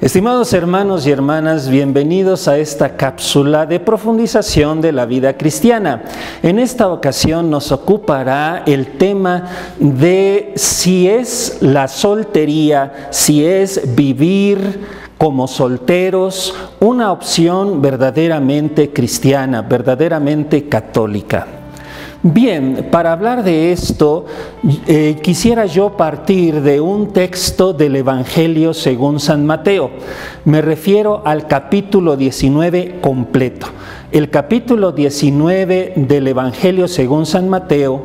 Estimados hermanos y hermanas, bienvenidos a esta cápsula de profundización de la vida cristiana. En esta ocasión nos ocupará el tema de si es la soltería, si es vivir como solteros, una opción verdaderamente cristiana, verdaderamente católica. Bien, para hablar de esto, quisiera yo partir de un texto del Evangelio según San Mateo. Me refiero al capítulo 19 completo. El capítulo 19 del Evangelio según San Mateo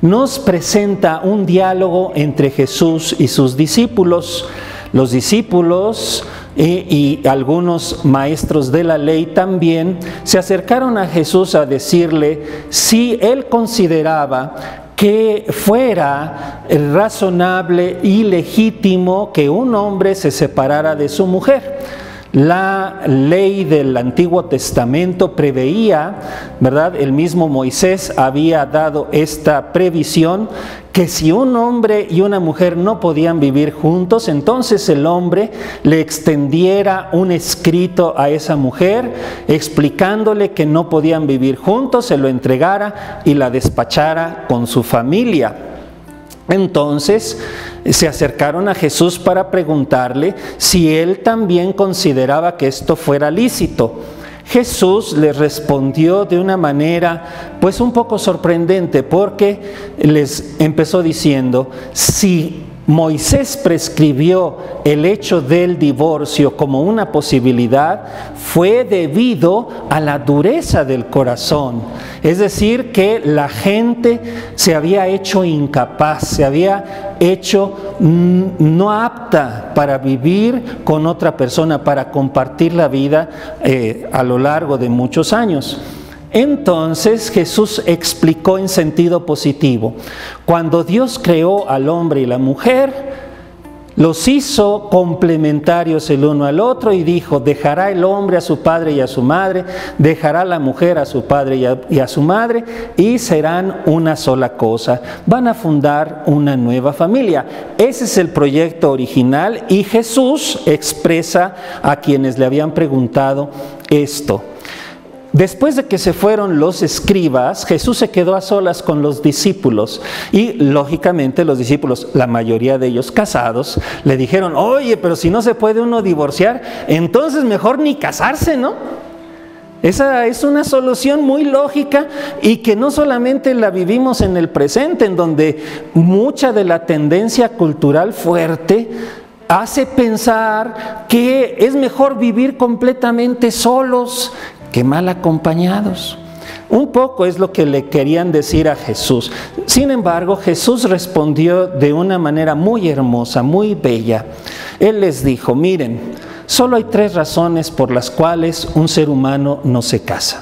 nos presenta un diálogo entre Jesús y sus discípulos. Los discípulos y algunos maestros de la ley también se acercaron a Jesús a decirle si él consideraba que fuera razonable y legítimo que un hombre se separara de su mujer. La ley del Antiguo Testamento preveía, ¿verdad? El mismo Moisés había dado esta previsión que si un hombre y una mujer no podían vivir juntos, entonces el hombre le extendiera un escrito a esa mujer explicándole que no podían vivir juntos, se lo entregara y la despachara con su familia. Entonces se acercaron a Jesús para preguntarle si él también consideraba que esto fuera lícito. Jesús les respondió de una manera pues un poco sorprendente, porque les empezó diciendo: si Moisés prescribió el hecho del divorcio como una posibilidad, fue debido a la dureza del corazón. Es decir, que la gente se había hecho incapaz, se había hecho no apta para vivir con otra persona, para compartir la vida a lo largo de muchos años. Entonces Jesús explicó en sentido positivo: cuando Dios creó al hombre y la mujer, los hizo complementarios el uno al otro y dijo: dejará el hombre a su padre y a su madre, dejará la mujer a su padre y a su madre, y serán una sola cosa, van a fundar una nueva familia. Ese es el proyecto original, y Jesús expresa a quienes le habían preguntado esto. Después de que se fueron los escribas, Jesús se quedó a solas con los discípulos y lógicamente los discípulos, la mayoría de ellos casados, le dijeron: oye, pero si no se puede uno divorciar, entonces mejor ni casarse, ¿no? Esa es una solución muy lógica y que no solamente la vivimos en el presente, en donde mucha de la tendencia cultural fuerte hace pensar que es mejor vivir completamente solos que mal acompañados. Un poco es lo que le querían decir a Jesús. Sin embargo, Jesús respondió de una manera muy hermosa, muy bella. Él les dijo: miren, solo hay 3 razones por las cuales un ser humano no se casa.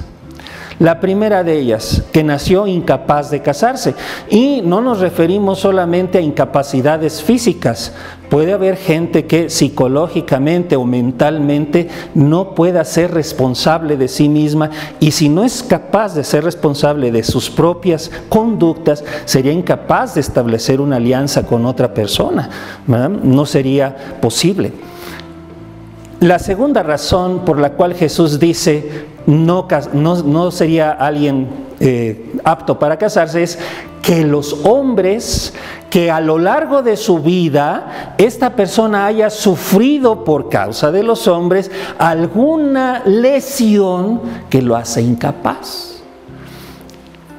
La primera de ellas, que nació incapaz de casarse. Y no nos referimos solamente a incapacidades físicas. Puede haber gente que psicológicamente o mentalmente no pueda ser responsable de sí misma, y si no es capaz de ser responsable de sus propias conductas, sería incapaz de establecer una alianza con otra persona, ¿verdad? No sería posible. La segunda razón por la cual Jesús dice no sería alguien apto para casarse es que los hombres, que a lo largo de su vida esta persona haya sufrido por causa de los hombres alguna lesión que lo hace incapaz.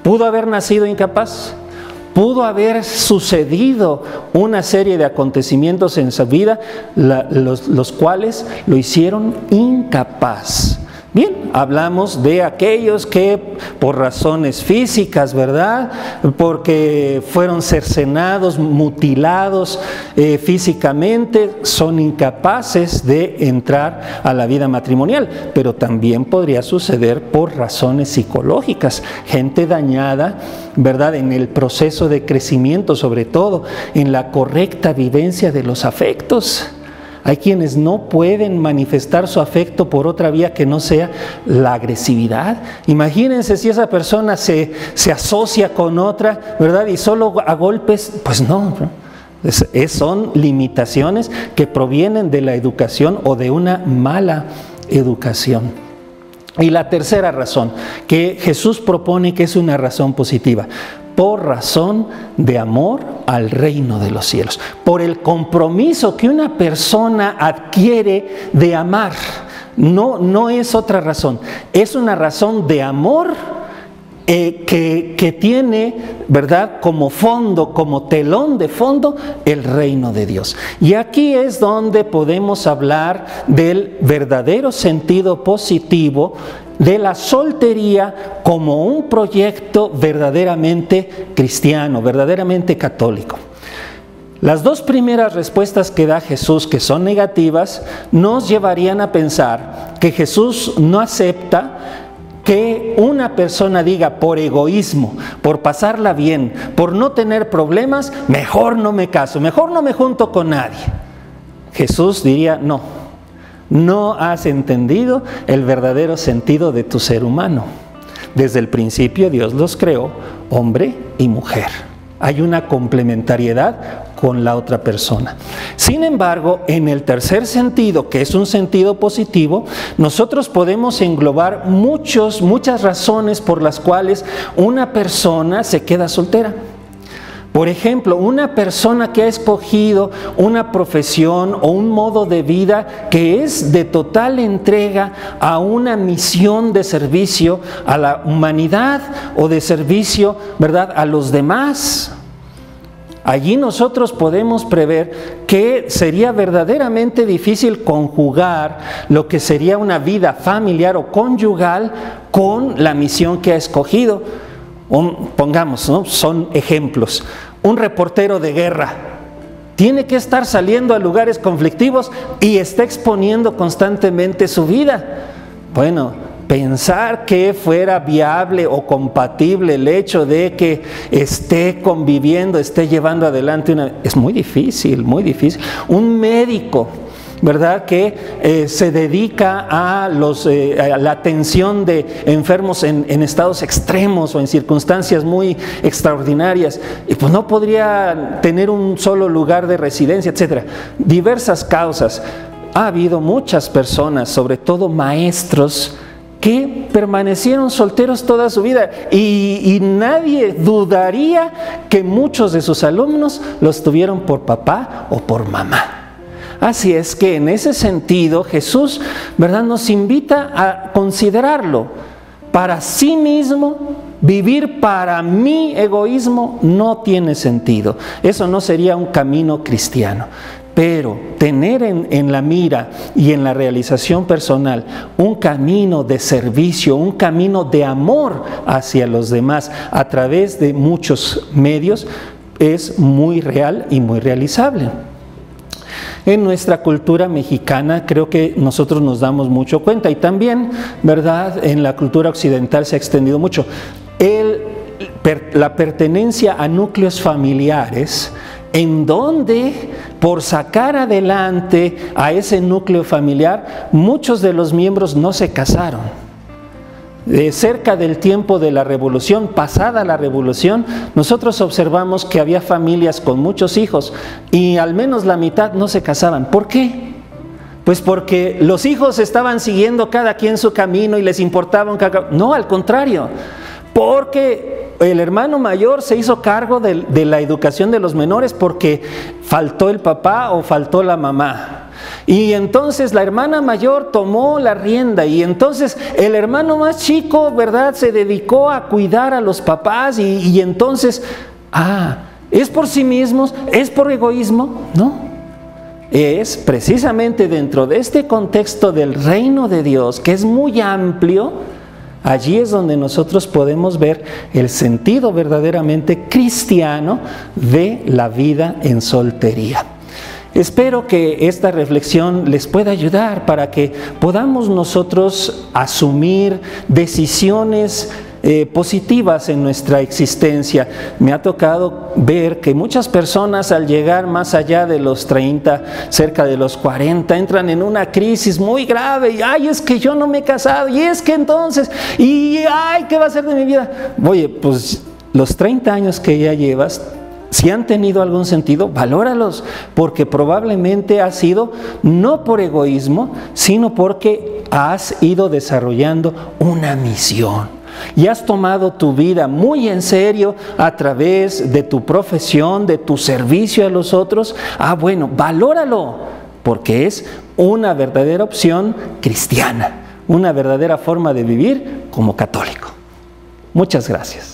¿Pudo haber nacido incapaz? Pudo haber sucedido una serie de acontecimientos en su vida los cuales lo hicieron incapaz. Bien, hablamos de aquellos que por razones físicas, ¿verdad? Porque fueron cercenados, mutilados físicamente, son incapaces de entrar a la vida matrimonial. Pero también podría suceder por razones psicológicas, gente dañada, ¿verdad? En el proceso de crecimiento, sobre todo en la correcta vivencia de los afectos. Hay quienes no pueden manifestar su afecto por otra vía que no sea la agresividad. Imagínense si esa persona se asocia con otra, ¿verdad? Y solo a golpes, pues no. Son limitaciones que provienen de la educación o de una mala educación. Y la tercera razón que Jesús propone, que es una razón positiva, por razón de amor al reino de los cielos, por el compromiso que una persona adquiere de amar. No es otra razón, es una razón de amor que tiene, ¿verdad?, como fondo, como telón de fondo, el reino de Dios. Y aquí es donde podemos hablar del verdadero sentido positivo de la soltería como un proyecto verdaderamente cristiano, verdaderamente católico. Las dos primeras respuestas que da Jesús, que son negativas, nos llevarían a pensar que Jesús no acepta que una persona diga por egoísmo, por pasarla bien, por no tener problemas, mejor no me caso, mejor no me junto con nadie. Jesús diría, no has entendido el verdadero sentido de tu ser humano. Desde el principio Dios los creó, hombre y mujer. Hay una complementariedad con la otra persona. Sin embargo, en el tercer sentido, que es un sentido positivo, nosotros podemos englobar muchas razones por las cuales una persona se queda soltera. Por ejemplo, una persona que ha escogido una profesión o un modo de vida que es de total entrega a una misión de servicio a la humanidad o de servicio, ¿verdad?, a los demás. Allí nosotros podemos prever que sería verdaderamente difícil conjugar lo que sería una vida familiar o conyugal con la misión que ha escogido. Pongamos, ¿no?, son ejemplos. Un reportero de guerra tiene que estar saliendo a lugares conflictivos y está exponiendo constantemente su vida. Bueno, pensar que fuera viable o compatible el hecho de que esté conviviendo, esté llevando adelante es muy difícil, muy difícil. Un médico, ¿verdad?, que se dedica a la atención de enfermos en estados extremos o en circunstancias muy extraordinarias, y pues no podría tener un solo lugar de residencia, etcétera. Diversas causas. Ha habido muchas personas, sobre todo maestros, que permanecieron solteros toda su vida y nadie dudaría que muchos de sus alumnos los tuvieron por papá o por mamá. Así es que en ese sentido Jesús, ¿verdad?, nos invita a considerarlo. Para sí mismo, vivir para mi egoísmo no tiene sentido. Eso no sería un camino cristiano. Pero tener en la mira y en la realización personal un camino de servicio, un camino de amor hacia los demás a través de muchos medios es muy real y muy realizable. En nuestra cultura mexicana creo que nosotros nos damos mucho cuenta, y también, ¿verdad?, en la cultura occidental se ha extendido mucho. La pertenencia a núcleos familiares en donde, por sacar adelante a ese núcleo familiar, muchos de los miembros no se casaron. Cerca del tiempo de la Revolución, pasada la Revolución, nosotros observamos que había familias con muchos hijos y al menos la mitad no se casaban. ¿Por qué? Pues porque los hijos estaban siguiendo cada quien su camino y les importaba No, al contrario, porque el hermano mayor se hizo cargo de la educación de los menores porque faltó el papá o faltó la mamá. Y entonces la hermana mayor tomó la rienda y entonces el hermano más chico, ¿verdad?, se dedicó a cuidar a los papás y entonces, ¿es por sí mismos? ¿Es por egoísmo? No. Es precisamente dentro de este contexto del reino de Dios, que es muy amplio. Allí es donde nosotros podemos ver el sentido verdaderamente cristiano de la vida en soltería. Espero que esta reflexión les pueda ayudar para que podamos nosotros asumir decisiones positivas en nuestra existencia. Me ha tocado ver que muchas personas al llegar más allá de los 30, cerca de los 40, entran en una crisis muy grave y ¡ay, es que yo no me he casado! Y es que entonces, y ¡ay, qué va a ser de mi vida! Oye, pues los 30 años que ya llevas Si han tenido algún sentido, valóralos, porque probablemente ha sido no por egoísmo, sino porque has ido desarrollando una misión. Y has tomado tu vida muy en serio a través de tu profesión, de tu servicio a los otros. Bueno, valóralo, porque es una verdadera opción cristiana, una verdadera forma de vivir como católico. Muchas gracias.